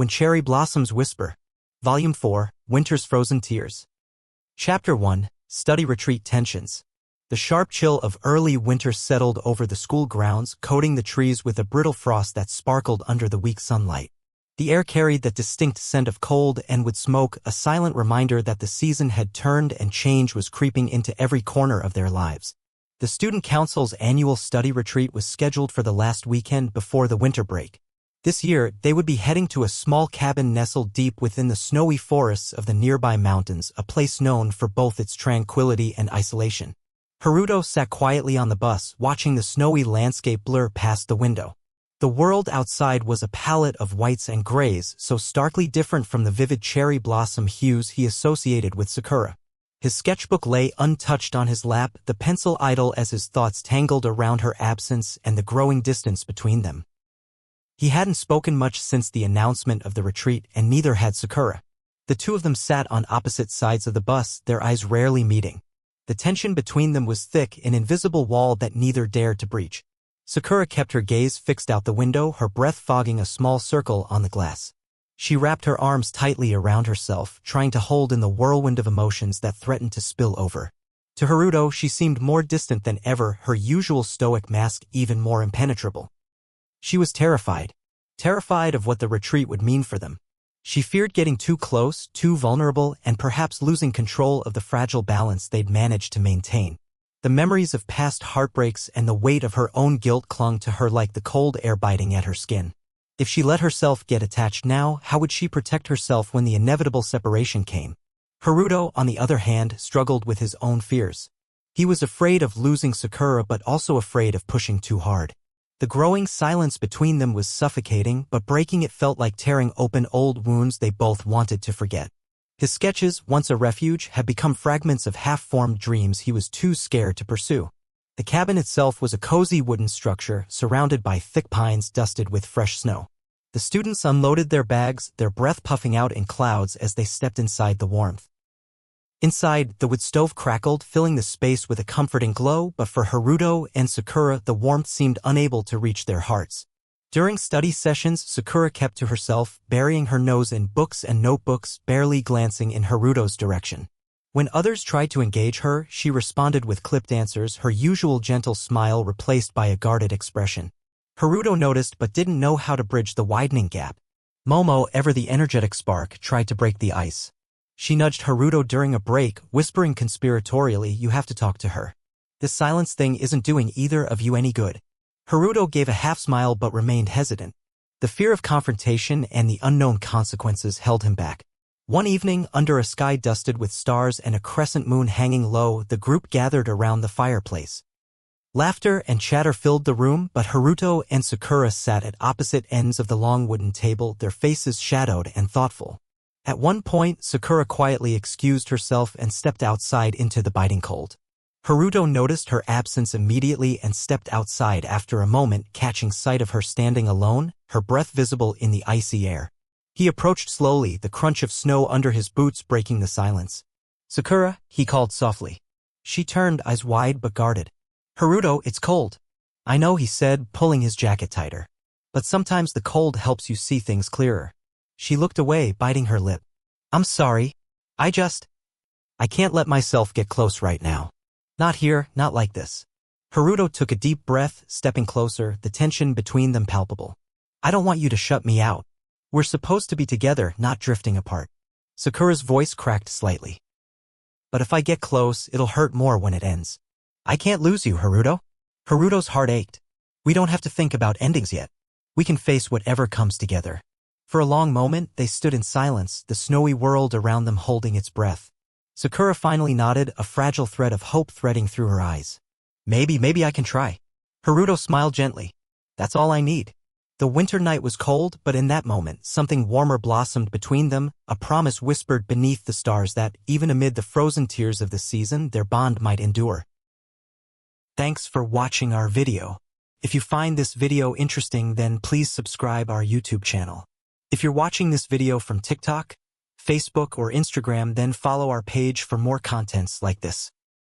When Cherry Blossoms Whisper. Volume 4, Winter's Frozen Tears. Chapter 1, Study Retreat Tensions. The sharp chill of early winter settled over the school grounds, coating the trees with a brittle frost that sparkled under the weak sunlight. The air carried that distinct scent of cold and wood smoke, a silent reminder that the season had turned and change was creeping into every corner of their lives. The Student Council's annual study retreat was scheduled for the last weekend before the winter break. This year, they would be heading to a small cabin nestled deep within the snowy forests of the nearby mountains, a place known for both its tranquility and isolation. Haruto sat quietly on the bus, watching the snowy landscape blur past the window. The world outside was a palette of whites and grays, so starkly different from the vivid cherry blossom hues he associated with Sakura. His sketchbook lay untouched on his lap, the pencil idle as his thoughts tangled around her absence and the growing distance between them. He hadn't spoken much since the announcement of the retreat, and neither had Sakura. The two of them sat on opposite sides of the bus, their eyes rarely meeting. The tension between them was thick, an invisible wall that neither dared to breach. Sakura kept her gaze fixed out the window, her breath fogging a small circle on the glass. She wrapped her arms tightly around herself, trying to hold in the whirlwind of emotions that threatened to spill over. To Haruto, she seemed more distant than ever, her usual stoic mask even more impenetrable. She was terrified of what the retreat would mean for them. She feared getting too close, too vulnerable, and perhaps losing control of the fragile balance they'd managed to maintain. The memories of past heartbreaks and the weight of her own guilt clung to her like the cold air biting at her skin. If she let herself get attached now, how would she protect herself when the inevitable separation came? Haruto, on the other hand, struggled with his own fears. He was afraid of losing Sakura but also afraid of pushing too hard. The growing silence between them was suffocating, but breaking it felt like tearing open old wounds they both wanted to forget. His sketches, once a refuge, had become fragments of half-formed dreams he was too scared to pursue. The cabin itself was a cozy wooden structure, surrounded by thick pines dusted with fresh snow. The students unloaded their bags, their breath puffing out in clouds as they stepped inside the warmth. Inside, the wood stove crackled, filling the space with a comforting glow, but for Haruto and Sakura, the warmth seemed unable to reach their hearts. During study sessions, Sakura kept to herself, burying her nose in books and notebooks, barely glancing in Haruto's direction. When others tried to engage her, she responded with clipped answers, her usual gentle smile replaced by a guarded expression. Haruto noticed but didn't know how to bridge the widening gap. Momo, ever the energetic spark, tried to break the ice. She nudged Haruto during a break, whispering conspiratorially, "You have to talk to her. This silence thing isn't doing either of you any good." Haruto gave a half-smile but remained hesitant. The fear of confrontation and the unknown consequences held him back. One evening, under a sky dusted with stars and a crescent moon hanging low, the group gathered around the fireplace. Laughter and chatter filled the room, but Haruto and Sakura sat at opposite ends of the long wooden table, their faces shadowed and thoughtful. At one point, Sakura quietly excused herself and stepped outside into the biting cold. Haruto noticed her absence immediately and stepped outside after a moment, catching sight of her standing alone, her breath visible in the icy air. He approached slowly, the crunch of snow under his boots breaking the silence. "Sakura," he called softly. She turned, eyes wide but guarded. "Haruto, it's cold." "I know," he said, pulling his jacket tighter. "But sometimes the cold helps you see things clearer." She looked away, biting her lip. "I'm sorry. I can't let myself get close right now. Not here, not like this." Haruto took a deep breath, stepping closer, the tension between them palpable. "I don't want you to shut me out. We're supposed to be together, not drifting apart." Sakura's voice cracked slightly. "But if I get close, it'll hurt more when it ends." "I can't lose you, Haruto." Haruto's heart ached. "We don't have to think about endings yet. We can face whatever comes together." For a long moment, they stood in silence, the snowy world around them holding its breath. Sakura finally nodded, a fragile thread of hope threading through her eyes. Maybe I can try." Haruto smiled gently. "That's all I need." The winter night was cold, but in that moment, something warmer blossomed between them, a promise whispered beneath the stars that, even amid the frozen tears of the season, their bond might endure. Thanks for watching our video. If you find this video interesting, then please subscribe our YouTube channel. If you're watching this video from TikTok, Facebook, or Instagram, then follow our page for more contents like this.